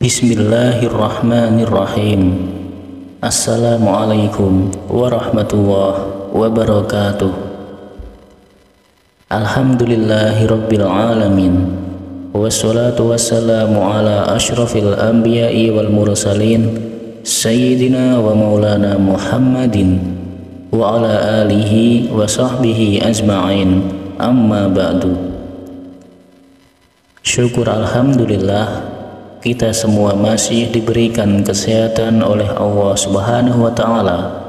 Bismillahirrahmanirrahim. Assalamualaikum warahmatullahi wabarakatuh. Alhamdulillahirabbil alamin. Wassalatu wassalamu ala asyrafil anbiya'i wal mursalin sayyidina wa maulana Muhammadin wa ala alihi wa sahbihi ajma'in. Amma ba'du. Syukur alhamdulillah, kita semua masih diberikan kesehatan oleh Allah Subhanahu wa Ta'ala,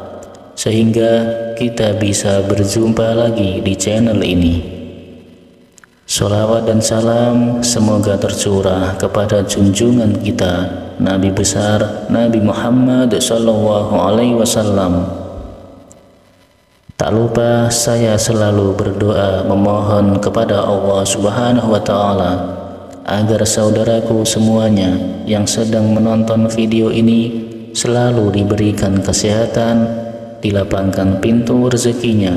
sehingga kita bisa berjumpa lagi di channel ini. Sholawat dan salam semoga tercurah kepada junjungan kita, Nabi besar Nabi Muhammad Sallallahu Alaihi Wasallam. Tak lupa saya selalu berdoa memohon kepada Allah Subhanahu wa Ta'ala agar saudaraku semuanya yang sedang menonton video ini selalu diberikan kesehatan, dilapangkan pintu rezekinya,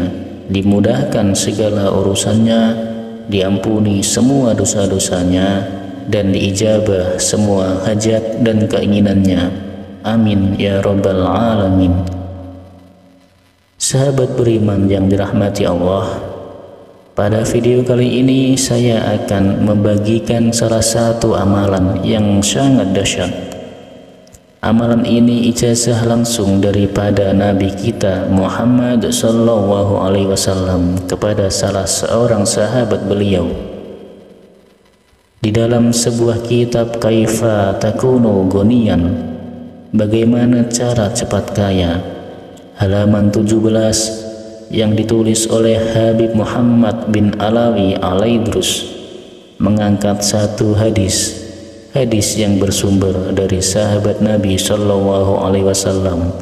dimudahkan segala urusannya, diampuni semua dosa-dosanya, dan diijabah semua hajat dan keinginannya. Amin ya rabbal alamin. Sahabat beriman yang dirahmati Allah, pada video kali ini saya akan membagikan salah satu amalan yang sangat dahsyat. Amalan ini ijazah langsung daripada Nabi kita Muhammad Sallallahu Alaihi Wasallam kepada salah seorang sahabat beliau. Di dalam sebuah kitab Kaifa Takunu Ghaniyan, bagaimana cara cepat kaya, halaman 17, yang ditulis oleh Habib Muhammad bin Alawi Alaidrus, mengangkat satu hadis yang bersumber dari sahabat Nabi Sallallahu Alaihi Wasallam,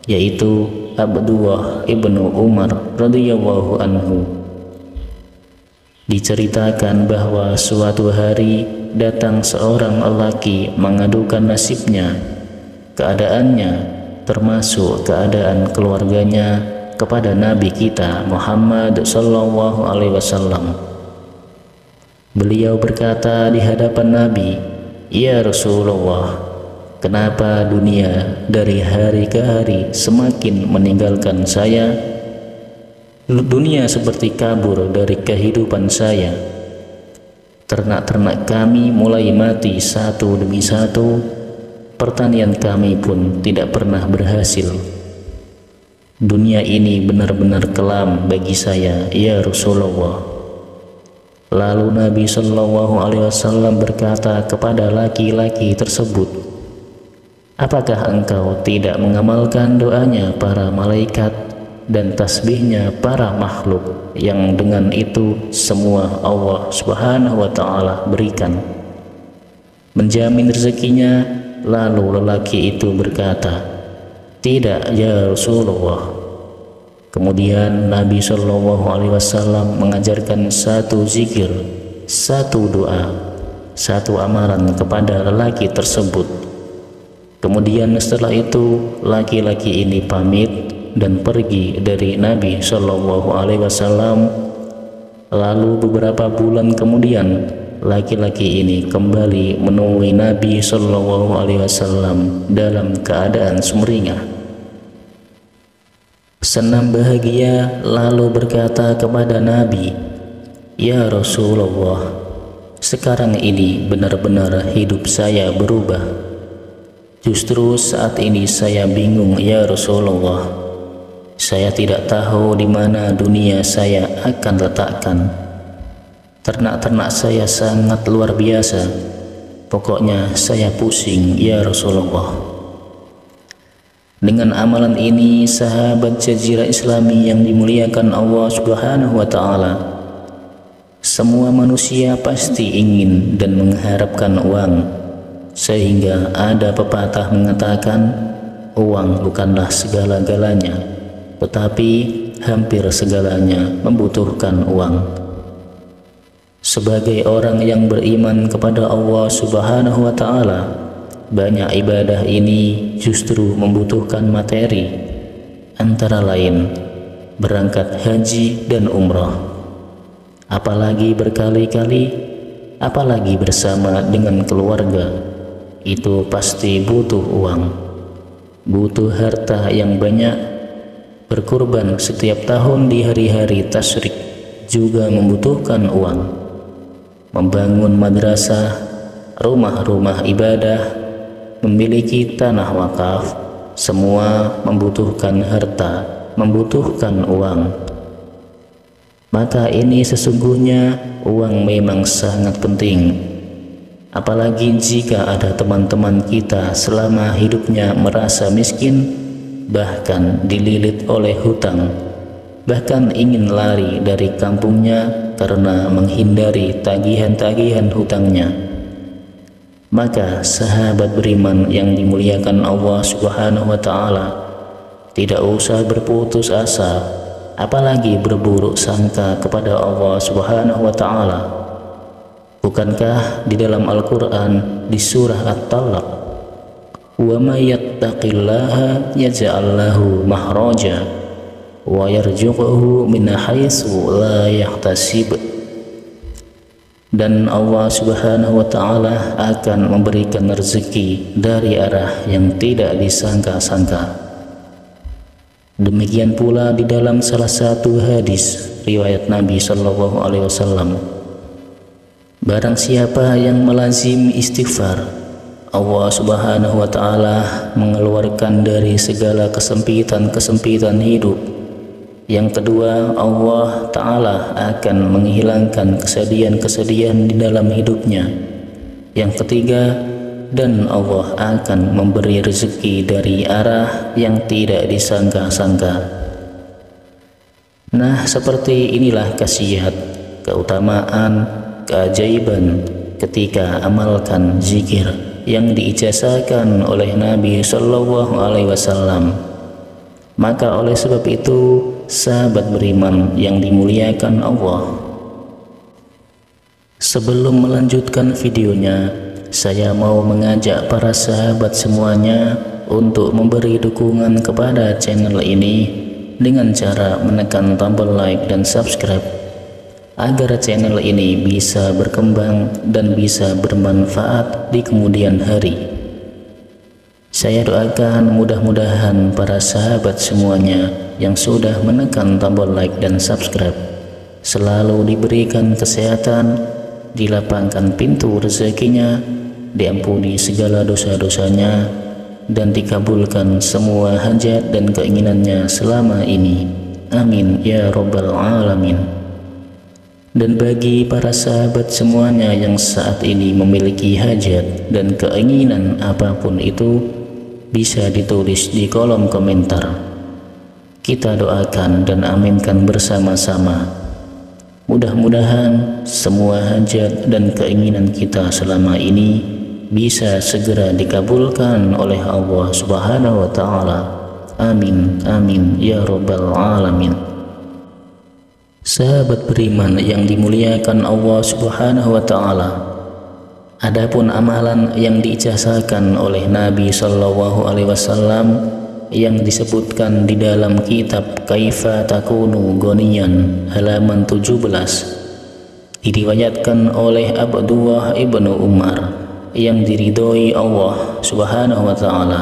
yaitu Abdullah ibnu Umar radhiyallahu anhu. Diceritakan bahwa suatu hari datang seorang lelaki mengadukan nasibnya, keadaannya termasuk keadaan keluarganya, kepada Nabi kita Muhammad Sallallahu Alaihi Wasallam. Beliau berkata di hadapan Nabi, "Ya Rasulullah, kenapa dunia dari hari ke hari semakin meninggalkan saya? Dunia seperti kabur dari kehidupan saya. Ternak-ternak kami mulai mati satu demi satu, pertanian kami pun tidak pernah berhasil. Dunia ini benar-benar kelam bagi saya, ya Rasulullah." Lalu Nabi Shallallahu Alaihi Wasallam berkata kepada laki-laki tersebut, "Apakah engkau tidak mengamalkan doanya para malaikat dan tasbihnya para makhluk yang dengan itu semua Allah Subhanahu wa Ta'ala berikan, menjamin rezekinya?" Lalu lelaki itu berkata, "Tidak ya Rasulullah." Kemudian Nabi Shallallahu Alaihi Wasallam mengajarkan satu zikir, satu doa, satu amalan kepada lelaki tersebut. Kemudian setelah itu laki-laki ini pamit dan pergi dari Nabi Shallallahu Alaihi Wasallam. Lalu beberapa bulan kemudian laki-laki ini kembali menemui Nabi Shallallahu Alaihi Wasallam dalam keadaan sumringah, senang bahagia, lalu berkata kepada Nabi, "Ya Rasulullah, sekarang ini benar-benar hidup saya berubah. Justru saat ini saya bingung ya Rasulullah. Saya tidak tahu di mana dunia saya akan letakkan. Ternak-ternak saya sangat luar biasa. Pokoknya saya pusing ya Rasulullah." Dengan amalan ini, sahabat Jazirah Islami yang dimuliakan Allah Subhanahu wa Ta'ala, semua manusia pasti ingin dan mengharapkan uang, sehingga ada pepatah mengatakan, uang bukanlah segala-galanya, tetapi hampir segalanya membutuhkan uang. Sebagai orang yang beriman kepada Allah Subhanahu wa Ta'ala, banyak ibadah ini justru membutuhkan materi, antara lain berangkat haji dan umrah. Apalagi berkali-kali, apalagi bersama dengan keluarga, itu pasti butuh uang, butuh harta yang banyak. Berkurban setiap tahun di hari-hari tasyrik juga membutuhkan uang. Membangun madrasah, rumah-rumah ibadah, memiliki tanah wakaf, semua membutuhkan harta, membutuhkan uang. Maka ini sesungguhnya uang memang sangat penting. Apalagi jika ada teman-teman kita selama hidupnya merasa miskin, bahkan dililit oleh hutang, bahkan ingin lari dari kampungnya karena menghindari tagihan-tagihan hutangnya. Maka sahabat beriman yang dimuliakan Allah Subhanahu wa Ta'ala, tidak usah berputus asa, apalagi berburuk sangka kepada Allah Subhanahu wa Ta'ala. Bukankah di dalam Al-Quran di surah At-Talaq, wa may yattaqillaha yaj'al lahu makhraja wa yarzuqhu min haitsu la yahtasib, dan Allah Subhanahu wa Ta'ala akan memberikan rezeki dari arah yang tidak disangka-sangka. Demikian pula di dalam salah satu hadis riwayat Nabi sallallahu alaihi wasallam, barang siapa yang melazim istighfar, Allah Subhanahu wa Ta'ala mengeluarkan dari segala kesempitan-kesempitan hidup. Yang kedua, Allah Ta'ala akan menghilangkan kesedihan-kesedihan di dalam hidupnya. Yang ketiga, dan Allah akan memberi rezeki dari arah yang tidak disangka-sangka. Nah, seperti inilah khasiat, keutamaan, keajaiban ketika amalkan zikir yang diijazahkan oleh Nabi Shallallahu Alaihi Wasallam. Maka oleh sebab itu, sahabat beriman yang dimuliakan Allah, sebelum melanjutkan videonya, saya mau mengajak para sahabat semuanya untuk memberi dukungan kepada channel ini dengan cara menekan tombol like dan subscribe, agar channel ini bisa berkembang dan bisa bermanfaat di kemudian hari. Saya doakan mudah-mudahan para sahabat semuanya yang sudah menekan tombol like dan subscribe selalu diberikan kesehatan, dilapangkan pintu rezekinya, diampuni segala dosa-dosanya, dan dikabulkan semua hajat dan keinginannya selama ini. Amin ya Rabbal Alamin. Dan bagi para sahabat semuanya yang saat ini memiliki hajat dan keinginan apapun itu, bisa ditulis di kolom komentar. Kita doakan dan aminkan bersama-sama. Mudah-mudahan semua hajat dan keinginan kita selama ini bisa segera dikabulkan oleh Allah Subhanahu wa Ta'ala. Amin, amin ya Rabbal Alamin. Sahabat beriman yang dimuliakan Allah Subhanahu wa Ta'ala, adapun amalan yang diijazahkan oleh Nabi Shallallahu Alaihi Wasallam yang disebutkan di dalam kitab Kaifa Takunu Ghaniyan halaman 17, diriwayatkan oleh Abdullah ibnu Umar yang diridhoi Allah Subhanahu wa Ta'ala.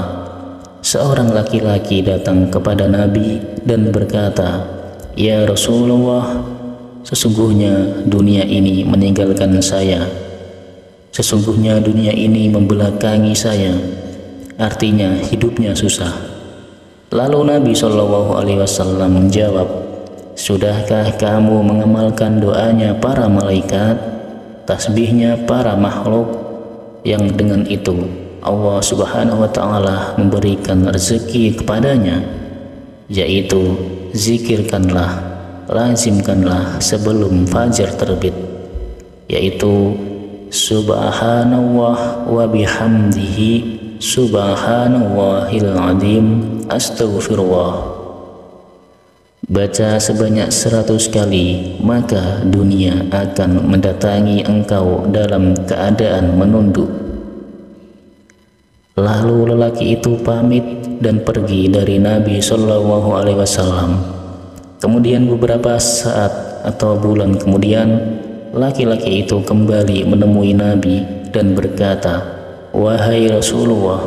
Seorang laki-laki datang kepada Nabi dan berkata, "Ya Rasulullah, sesungguhnya dunia ini meninggalkan saya. Sesungguhnya dunia ini membelakangi saya." Artinya hidupnya susah. Lalu Nabi Shallallahu Alaihi Wasallam menjawab, "Sudahkah kamu mengamalkan doanya para malaikat, tasbihnya para makhluk, yang dengan itu Allah Subhanahu wa Ta'ala memberikan rezeki kepadanya, yaitu zikirkanlah, lazimkanlah sebelum fajar terbit, yaitu subhanallah wa bihamdihi subhanallahil azim astaghfirullah." Baca sebanyak 100 kali, maka dunia akan mendatangi engkau dalam keadaan menunduk. Lalu lelaki itu pamit dan pergi dari Nabi Shallallahu Alaihi Wasallam. Kemudian beberapa saat atau bulan kemudian, laki-laki itu kembali menemui Nabi dan berkata, "Wahai Rasulullah,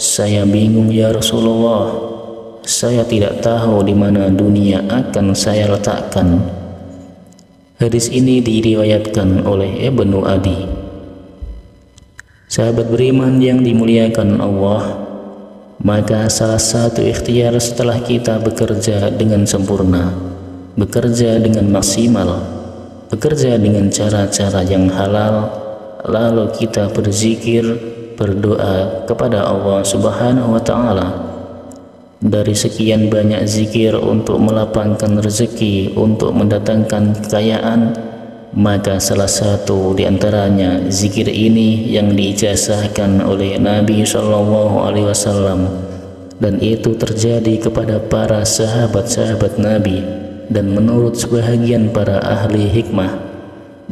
saya bingung ya Rasulullah. Saya tidak tahu di mana dunia akan saya letakkan." Hadis ini diriwayatkan oleh Ibnu Adi. Sahabat beriman yang dimuliakan Allah, maka salah satu ikhtiar setelah kita bekerja dengan sempurna, bekerja dengan maksimal, bekerja dengan cara-cara yang halal, lalu kita berzikir, berdoa kepada Allah Subhanahu wa Ta'ala. Dari sekian banyak zikir untuk melapangkan rezeki, untuk mendatangkan kekayaan, maka salah satu di antaranya zikir ini yang diijazahkan oleh Nabi SAW, dan itu terjadi kepada para sahabat-sahabat Nabi. Dan menurut sebahagian para ahli hikmah,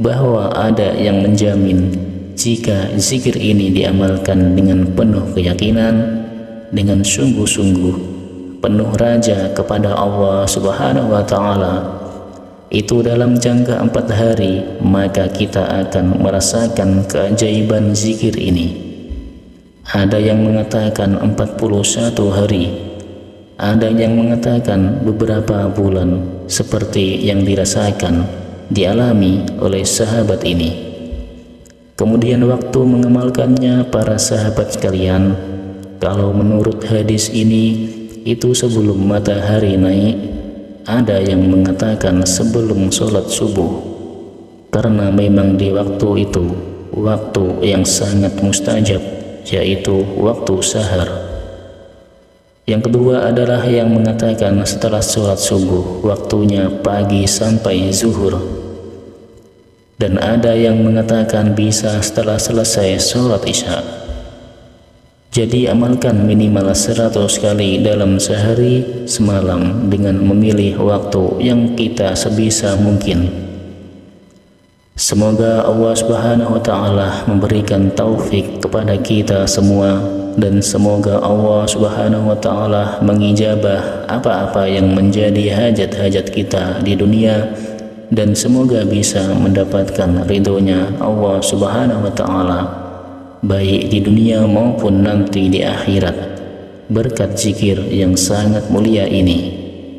bahwa ada yang menjamin jika zikir ini diamalkan dengan penuh keyakinan, dengan sungguh-sungguh, penuh raja kepada Allah Subhanahu wa Ta'ala, itu dalam jangka 4 hari, maka kita akan merasakan keajaiban zikir ini. Ada yang mengatakan 41 hari, ada yang mengatakan beberapa bulan, seperti yang dirasakan, dialami oleh sahabat ini. Kemudian waktu mengamalkannya para sahabat sekalian, kalau menurut hadis ini, itu sebelum matahari naik, ada yang mengatakan sebelum sholat subuh, karena memang di waktu itu waktu yang sangat mustajab, yaitu waktu sahar. Yang kedua adalah yang mengatakan setelah sholat subuh, waktunya pagi sampai zuhur. Dan ada yang mengatakan bisa setelah selesai sholat isya. Jadi amalkan minimal 100 kali dalam sehari semalam dengan memilih waktu yang kita sebisa mungkin. Semoga Allah Subhanahu wa Ta'ala memberikan taufik kepada kita semua, dan semoga Allah Subhanahu wa Ta'ala mengijabah apa-apa yang menjadi hajat-hajat kita di dunia, dan semoga bisa mendapatkan ridhonya Allah Subhanahu wa Ta'ala baik di dunia maupun nanti di akhirat, berkat zikir yang sangat mulia ini,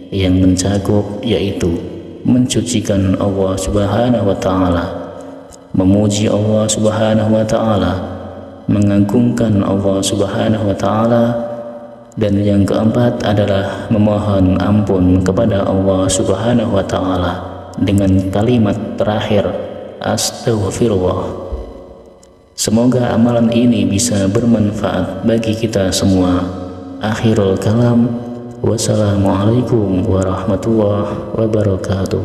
yang mencakup yaitu mencucikan Allah Subhanahu wa Ta'ala, memuji Allah Subhanahu wa Ta'ala, mengagungkan Allah Subhanahu wa Ta'ala, dan yang keempat adalah memohon ampun kepada Allah Subhanahu wa Ta'ala dengan kalimat terakhir astaghfirullah. Semoga amalan ini bisa bermanfaat bagi kita semua. Akhirul kalam, wassalamualaikum warahmatullahi wabarakatuh.